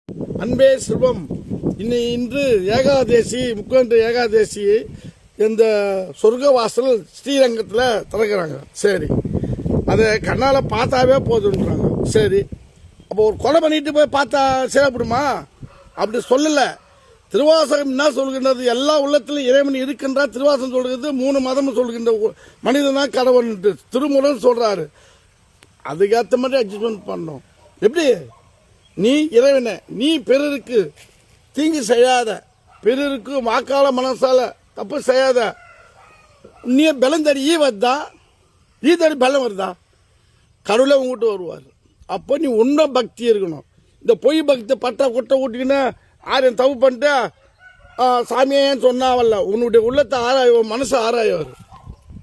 அன்பே செல்வம். இன்று ஏகாதேசி, முக்கொண்டு ஏகாதேசி இந்த சொர்க்கவாசல் ஸ்ரீரங்கத்தில் திறக்கிறாங்க. சரி, அதை கண்ணால் பார்த்தாவே போதுன்றாங்க. சரி, அப்போ ஒரு கொலை பண்ணிட்டு போய் பார்த்தா சேரப்படுமா? அப்படி சொல்லலை. திருவாசகம் என்ன சொல்கின்றது? எல்லா உள்ளத்திலும் இறைவன் இருக்கின்றார். திருவாசகம் சொல்கிறது 3 மதம் சொல்கின்ற மனிதன் தான் கடவுள். திருமுருகன் சொல்றாரு. அதுக்கேற்ற மாதிரி அட்ஜஸ்ட்மெண்ட் பண்ணணும். எப்படி? நீ இறைவனை, நீ பிறருக்கு தீங்கு செய்யாத, பிறருக்கு வாக்கால மனசால தப்பு செய்யாத. நீ பலம் தடி ஈ வருதா? ஈ தடி பலம் வருதா? கடவுளை உங்ககிட்ட வருவார். அப்போ நீ உன்ன பக்தி இருக்கணும். இந்த பொய் பக்தி பட்டா குட்டை ஊட்டிக்கின்னு ஆரியம் தப்பு பண்ணிட்டு சாமியேன்னு சொன்னாவல்ல, உன்னுடைய உள்ளத்தை ஆராய்வோம், மனசு ஆராயவர்.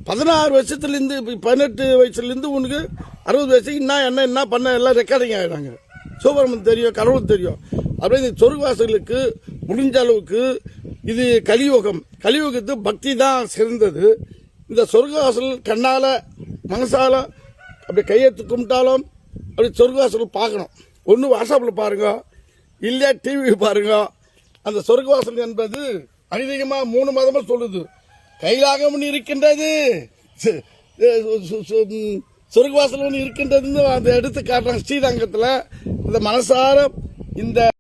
16 வருஷத்துலேருந்து 18 வயசுலேருந்து உனக்கு 60 வயசுக்கு என்ன பண்ண எல்லாம் ரெக்கார்டிங் ஆகிடுறாங்க. சிவபெருமன் தெரியும், கடவுள் தெரியும். அப்படியே இந்த சொர்க்கவாசலுக்கு முடிஞ்ச அளவுக்கு இது கலியுகம். கலியுகத்து பக்தி தான் சிறந்தது. இந்த சொர்க்கவாசல் கண்ணால மனசால அப்படி கையெழுத்து கும்பிட்டாலும் அப்படி சொர்க்கவாசல் பார்க்கணும். ஒன்று வாட்ஸ்அப்பில் பாருங்க, இல்லை டிவி பாருங்க. அந்த சொர்க்கவாசல் என்பது அதிகமாக 3 மதமாக சொல்லுது. கைலாகம் இருக்கின்றது, சொர்க்கவாசல் ஒன்று இருக்கின்றதுன்னு அதை எடுத்து காட்டுறாங்க. ஸ்ரீரங்கத்தில் இந்த மனசார இந்த